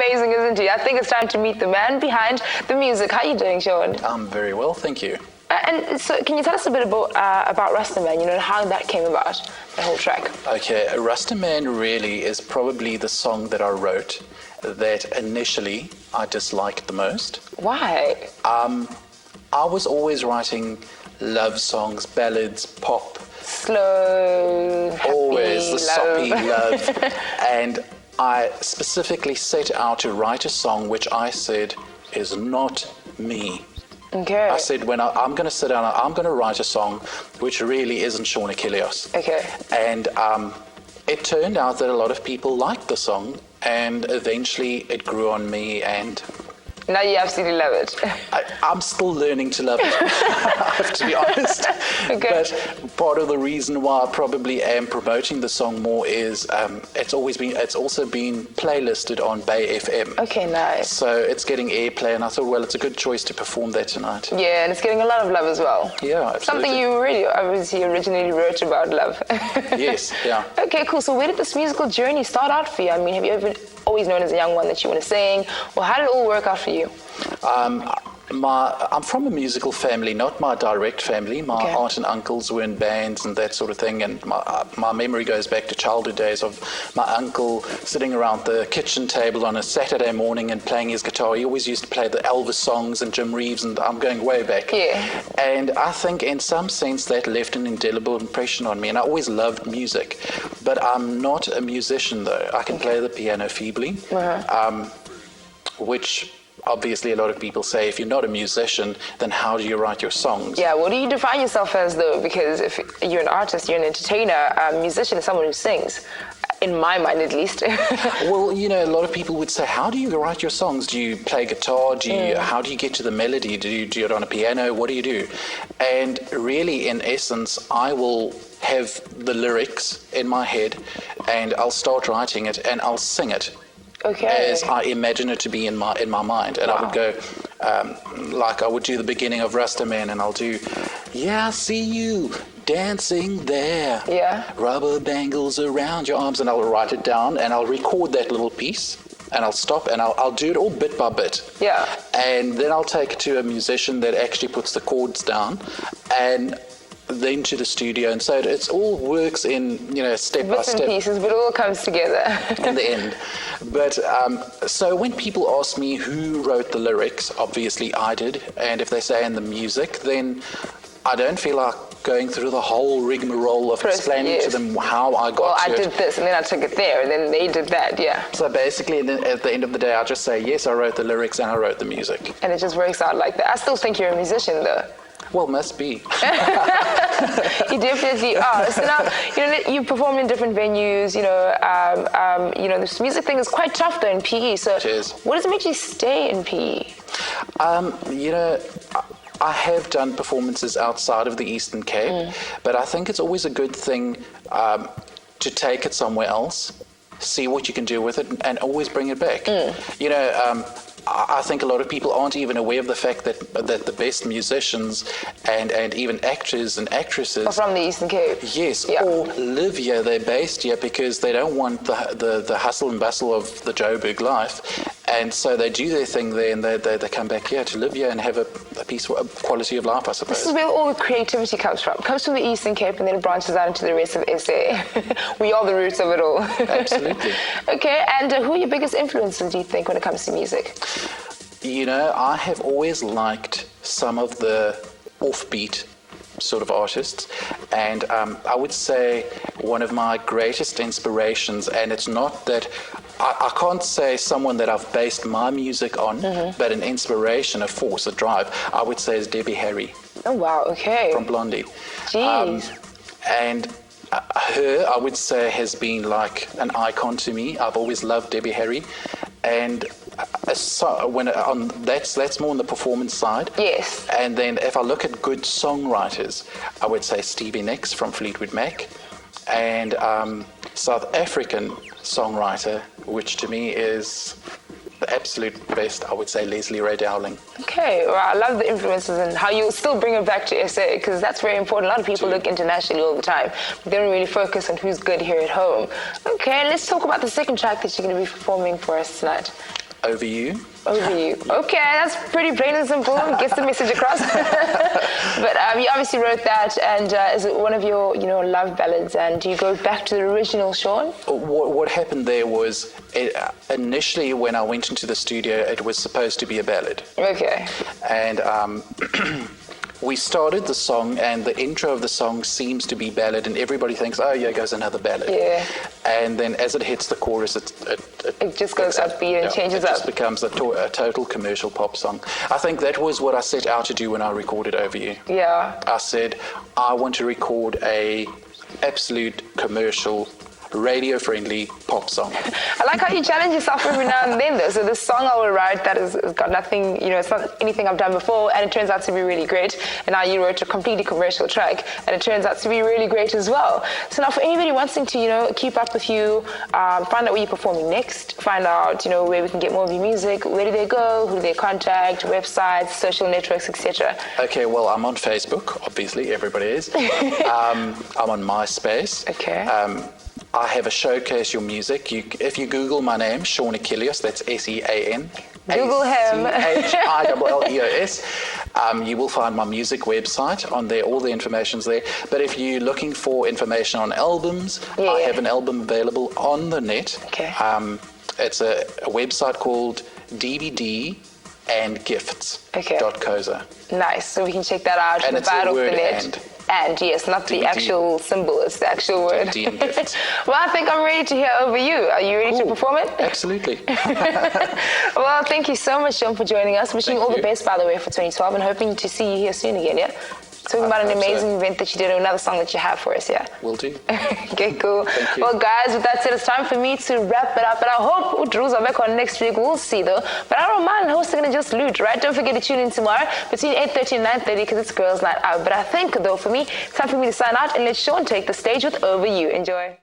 amazing, isn't he? I think it's time to meet the man behind the music. How are you doing, Sean? I'm very well, thank you. And so can you tell us a bit about Rastaman, and how that came about, the whole track? Okay, Rastaman really is probably the song that I wrote that initially I disliked the most. Why? I was always writing love songs, ballads, pop. Slow, happy, always the love. soppy love. And I specifically set out to write a song which I said is not me. Okay. I said, I'm going to sit down, I'm going to write a song which really isn't Sean Achilleos. Okay. And it turned out that a lot of people liked the song, and eventually it grew on me, and now you absolutely love it. I'm still learning to love it, I have to be honest. Okay. But part of the reason why I probably am promoting the song more is it's also been playlisted on Bay FM. Okay, nice. So it's getting airplay, and I thought, well, it's a good choice to perform that tonight. Yeah, and it's getting a lot of love as well. Yeah, absolutely. Something you really obviously originally wrote about love. Yes, yeah. Okay, cool. So where did this musical journey start out for you? I mean, have you ever always known as a young one that you want to sing? Or how did it all work out for you? I'm from a musical family, not my direct family. My aunt and uncles were in bands and that sort of thing, and my memory goes back to childhood days of my uncle sitting around the kitchen table on a Saturday morning and playing his guitar. He always used to play the Elvis songs and Jim Reeves, and I'm going way back. Yeah. And I think in some sense that left an indelible impression on me, and I always loved music. But I'm not a musician, though. I can play the piano feebly, which obviously a lot of people say, if you're not a musician, then how do you write your songs? Yeah, what do you define yourself as, though? Because if you're an artist, you're an entertainer, a musician is someone who sings. In my mind, at least. Well, a lot of people would say, how do you write your songs? Do you play guitar? How do you get to the melody? Do you do it on a piano? What do you do? And really, in essence, I will have the lyrics in my head, and I'll start writing it, and I'll sing it. Okay. As I imagine it to be in my mind. And I would go, like I would do the beginning of Rastaman, and I'll do, yeah, I see you dancing there. Yeah. Rubber bangles around your arms, and I'll write it down, and I'll record that little piece, and I'll stop, and I'll do it all bit by bit. Yeah. And then I'll take it to a musician that actually puts the chords down, and then to the studio, and so it all works in step by step. Bits and pieces, but it all comes together in the end. But so when people ask me who wrote the lyrics, obviously I did, and if they say in the music, then I don't feel like going through the whole rigmarole of explaining to them how I got to it. Well, I did this, and then I took it there, and then they did that, yeah. So basically, at the end of the day, I just say, yes, I wrote the lyrics and I wrote the music. And it just works out like that. I still think you're a musician, though. Well, must be. You definitely are. So now, you perform in different venues. This music thing is quite tough though in PE. So, it is. What does it make you stay in PE? I have done performances outside of the Eastern Cape, but I think it's always a good thing to take it somewhere else, see what you can do with it, and always bring it back. I think a lot of people aren't even aware of the fact that the best musicians and even actors and actresses are from the Eastern Cape. Yes, or live here. They're based here because they don't want the hustle and bustle of the Joburg life, and so they do their thing there, and they come back here to live here and have a peaceful quality of life, I suppose. This is where all the creativity comes from. It comes from the Eastern Cape and then it branches out into the rest of SA. We are the roots of it all. Absolutely. Okay, and who are your biggest influences, do you think, when it comes to music? I have always liked some of the offbeat sort of artists, and I would say one of my greatest inspirations, and it's not that I can't say someone that I've based my music on, but an inspiration, a force, a drive, I would say is Debbie Harry. Oh wow, okay. From Blondie. Jeez. And her, I would say, has been like an icon to me. I've always loved Debbie Harry, and so that's more on the performance side. Yes. And then if I look at good songwriters, I would say Stevie Nicks from Fleetwood Mac, and South African songwriter, which to me is the absolute best, I would say Leslie Ray Dowling. Okay, well, I love the influences and how you still bring it back to SA, because that's very important. A lot of people look internationally all the time, but they don't really focus on who's good here at home. Okay, let's talk about the second track that you're going to be performing for us tonight. Over You. Over You. Okay, that's pretty plain and simple. Gets the message across. But you obviously wrote that, and is it one of your, love ballads? And do you go back to the original, Sean? What happened there was, initially when I went into the studio, it was supposed to be a ballad. Okay. And we started the song, and the intro of the song seems to be ballad, and everybody thinks, oh, yeah, goes another ballad. Yeah. And then as it hits the chorus, it just goes upbeat and changes up. It just becomes a total commercial pop song. I think that was what I set out to do when I recorded Over You. Yeah. I said, I want to record a absolute commercial, radio-friendly pop song. I like how you challenge yourself every now and then, though. So this song I will write that has got nothing, it's not anything I've done before, and it turns out to be really great. And now you wrote a completely commercial track, and it turns out to be really great as well. So now for anybody wanting to, keep up with you, find out where you're performing next, find out, where we can get more of your music, where do they go, who do they contact, websites, social networks, etc. Okay, well, I'm on Facebook, obviously, everybody is. I'm on MySpace. Okay. I have a Showcase Your Music. If you Google my name, Sean Achilleos, that's SEAN. Google him. Achilleos. You will find my music website on there. All the information's there. But if you're looking for information on albums, I have an album available on the net. Okay. It's a website called DVD and Gifts.coza. Nice. So we can check that out. And it's a word and yes, not the actual symbol, it's the actual word. Well, I think I'm ready to hear Over You. Are you ready to perform it? Absolutely. Well, thank you so much, Sean, for joining us. Wishing you all the best, by the way, for 2012, and hoping to see you here soon again, yeah? Talking about an amazing event that you did, another song that you have for us, yeah? Will do. Okay, cool. Thank you. Well, guys, with that said, it's time for me to wrap it up, and I hope Udru's are back on next week. We'll see, though. But I don't mind hosting and just loot, right? Don't forget to tune in tomorrow between 8:30 and 9:30 because it's Girls Night Out. But I think, though, for me, it's time for me to sign out and let Sean take the stage with Over You. Enjoy.